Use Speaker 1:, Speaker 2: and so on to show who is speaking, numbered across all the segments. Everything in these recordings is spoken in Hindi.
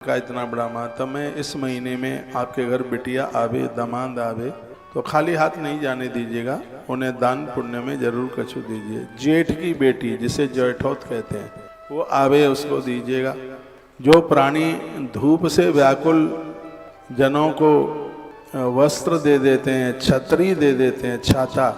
Speaker 1: का इतना बड़ा महत्व है। इस महीने में आपके घर बिटिया आवे, दामाद आवे तो खाली हाथ नहीं जाने दीजिएगा, उन्हें दान पुण्य में जरूर कछु दीजिए। जेठ की बेटी जिसे जेठौत कहते हैं वो आवे, उसको दीजिएगा। जो प्राणी धूप से व्याकुल जनों को वस्त्र दे देते हैं, छतरी दे देते हैं, छाता,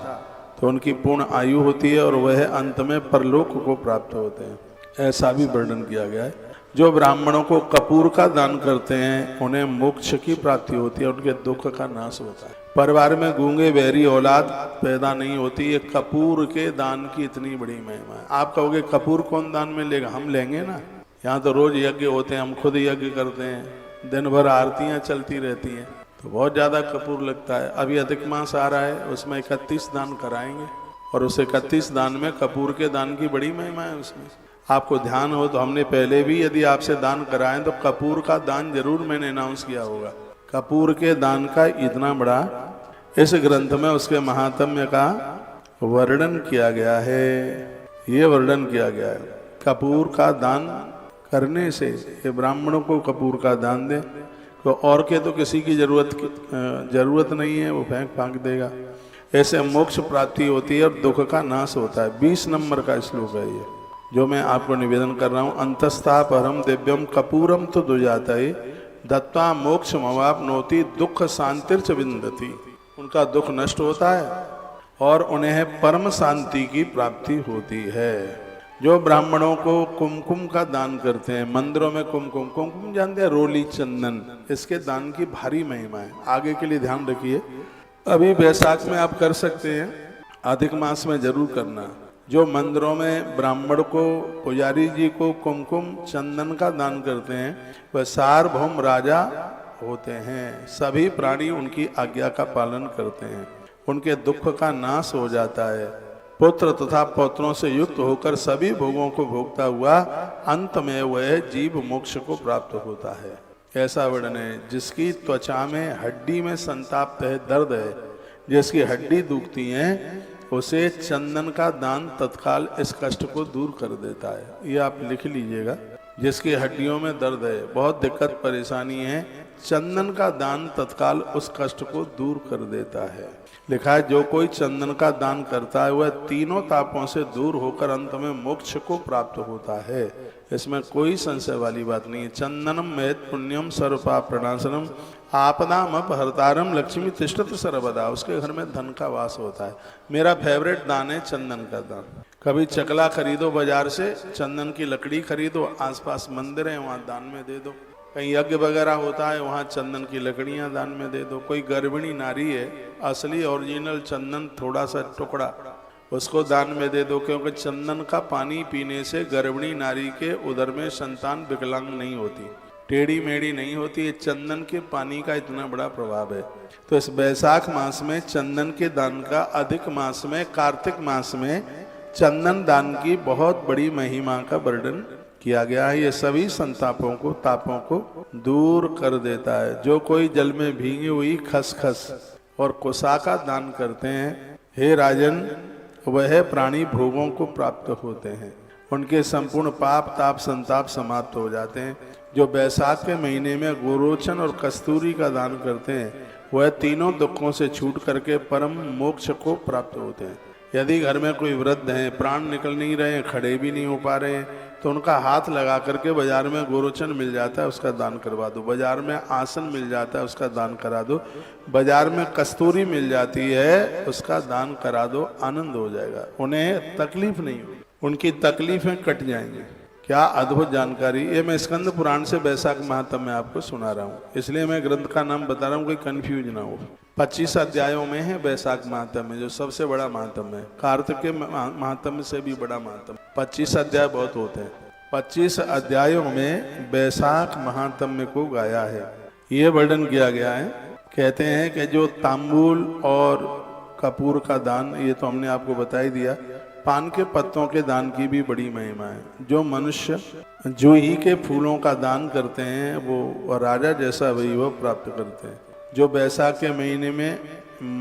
Speaker 1: तो उनकी पूर्ण आयु होती है और वह अंत में परलोक को प्राप्त होते हैं, ऐसा भी वर्णन किया गया है। जो ब्राह्मणों को कपूर का दान करते हैं उन्हें मोक्ष की प्राप्ति होती है, उनके दुख का नाश होता है। परिवार में गूंगे बहरी औलाद पैदा नहीं होती, ये कपूर के दान की इतनी बड़ी महिमा है। आप कहोगे कपूर कौन दान में लेगा? हम लेंगे ना। यहाँ तो रोज यज्ञ होते हैं, हम खुद यज्ञ करते हैं, दिन भर आरतियाँ चलती रहती हैं, तो बहुत ज़्यादा कपूर लगता है। अभी अधिक मास आ रहा है, उसमें 31 दान कराएंगे और उस 31 दान में कपूर के दान की बड़ी महिमा है। उसमें आपको ध्यान हो तो हमने पहले भी यदि आपसे दान कराएं तो कपूर का दान जरूर मैंने अनाउंस किया होगा। कपूर के दान का इतना बड़ा इस ग्रंथ में उसके महात्म्य का वर्णन किया गया है। ये वर्णन किया गया है कपूर का दान करने से, ये ब्राह्मणों को कपूर का दान दे तो और के तो किसी की जरूरत नहीं है, वो फेंक फांक देगा। ऐसे मोक्ष प्राप्ति होती है और दुख का नाश होता है। 20 नंबर का श्लोक है ये जो मैं आपको निवेदन कर रहा हूँ। अंतस्था परम दिव्यम कपूरम तो दुजाता है दत्ता मोक्ष मवापनोति दुख शांतिर्च विंदति। उनका दुख नष्ट होता है और उन्हें परम शांति की प्राप्ति होती है। जो ब्राह्मणों को कुमकुम का दान करते हैं, मंदिरों में कुमकुम, कुमकुम जानते हैं, रोली चंदन, इसके दान की भारी महिमा है। आगे के लिए ध्यान रखिए, अभी बैसाख में आप कर सकते हैं, अधिक मास में जरूर करना। जो मंदिरों में ब्राह्मण को, पुजारी जी को कुमकुम चंदन का दान करते हैं वह सार्वभौम राजा होते हैं। सभी प्राणी उनकी आज्ञा का पालन करते हैं, उनके दुख का नाश हो जाता है। पुत्र तथा पौत्रों से युक्त होकर सभी भोगों को भोगता हुआ अंत में वह जीव मोक्ष को प्राप्त होता है। ऐसा वर्णन है। जिसकी त्वचा में हड्डी में संताप है, दर्द है, जिसकी हड्डी दुखती है, उसे चंदन का दान तत्काल इस कष्ट को दूर कर देता है। ये आप लिख लीजिएगा। जिसकी हड्डियों में दर्द है, बहुत दिक्कत परेशानी है, चंदन का दान तत्काल उस कष्ट को दूर कर देता है। लिखा है जो कोई चंदन का दान करता है वह तीनों तापों से दूर होकर अंत में मोक्ष को प्राप्त होता है। इसमें कोई संशय वाली बात नहीं है। चंदनम महत पुण्यम सर्वपाप प्रणाशनम आपदाम अपहर्तारम लक्ष्मी तिष्ठत सर्वदा। उसके घर में धन का वास होता है। मेरा फेवरेट दान है चंदन का दान। कभी चकला खरीदो बाजार से, चंदन की लकड़ी खरीदो, आसपास मंदिर है वहाँ दान में दे दो। कहीं यज्ञ वगैरह होता है वहाँ चंदन की लकड़ियाँ दान में दे दो। कोई गर्भिणी नारी है, असली ओरिजिनल चंदन थोड़ा सा टुकड़ा उसको दान में दे दो, क्योंकि चंदन का पानी पीने से गर्भिणी नारी के उदर में संतान विकलांग नहीं होती, टेढ़ी मेढ़ी नहीं होती। ये चंदन के पानी का इतना बड़ा प्रभाव है। तो इस बैसाख मास में चंदन के दान का, अधिक मास में, कार्तिक मास में चंदन दान की बहुत बड़ी महिमा का वर्णन किया गया है। ये सभी संतापों को, तापों को दूर कर देता है। जो कोई जल में भीगी हुई खसखस और कुसा का दान करते हैं, हे राजन, वह प्राणी भोगों को प्राप्त होते हैं, उनके संपूर्ण पाप ताप संताप समाप्त हो जाते हैं। जो बैसाख के महीने में गोरोचन और कस्तूरी का दान करते हैं वह तीनों दुखों से छूट करके परम मोक्ष को प्राप्त होते हैं। यदि घर में कोई वृद्ध हैं, प्राण निकल नहीं रहे हैं, खड़े भी नहीं हो पा रहे हैं, तो उनका हाथ लगा करके बाजार में गोरोचन मिल जाता है उसका दान करवा दो, बाजार में आसन मिल जाता है उसका दान करा दो, बाजार में कस्तूरी मिल जाती है उसका दान करा दो, आनंद हो जाएगा। उन्हें तकलीफ नहीं होगी, उनकी तकलीफें कट जाएंगी। क्या अद्भुत जानकारी। ये मैं स्कंद पुराण से बैसाख महात्म्य में आपको सुना रहा हूँ, इसलिए मैं ग्रंथ का नाम बता रहा हूँ, कोई कंफ्यूज ना हो। 25 अध्यायों में है बैसाख महात्म्य, जो सबसे बड़ा महात्म्य है। कार्तिक के महात्म्य से भी बड़ा महात्म्य। 25 अध्याय बहुत होते हैं। 25 अध्यायों में बैसाख महात्म्य को गाया है। ये वर्णन किया गया है। कहते हैं कि जो तांबूल और कपूर का दान, ये तो हमने आपको बता ही दिया। पान के पत्तों के दान की भी बड़ी महिमा है। जो मनुष्य जूही के फूलों का दान करते हैं वो राजा जैसा वैभव प्राप्त करते हैं। जो बैसाख के महीने में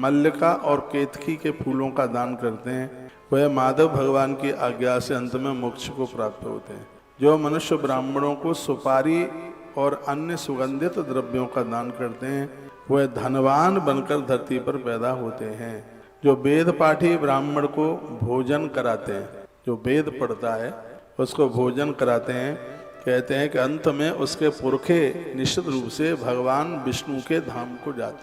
Speaker 1: मल्लिका और केतकी के फूलों का दान करते हैं वह माधव भगवान की आज्ञा से अंत में मोक्ष को प्राप्त होते हैं। जो मनुष्य ब्राह्मणों को सुपारी और अन्य सुगंधित द्रव्यों का दान करते हैं वह धनवान बनकर धरती पर पैदा होते हैं। जो वेद पाठी ब्राह्मण को भोजन कराते हैं, जो वेद पढ़ता है उसको भोजन कराते हैं, कहते हैं कि अंत में उसके पुरखे निश्चित रूप से भगवान विष्णु के धाम को जाते हैं।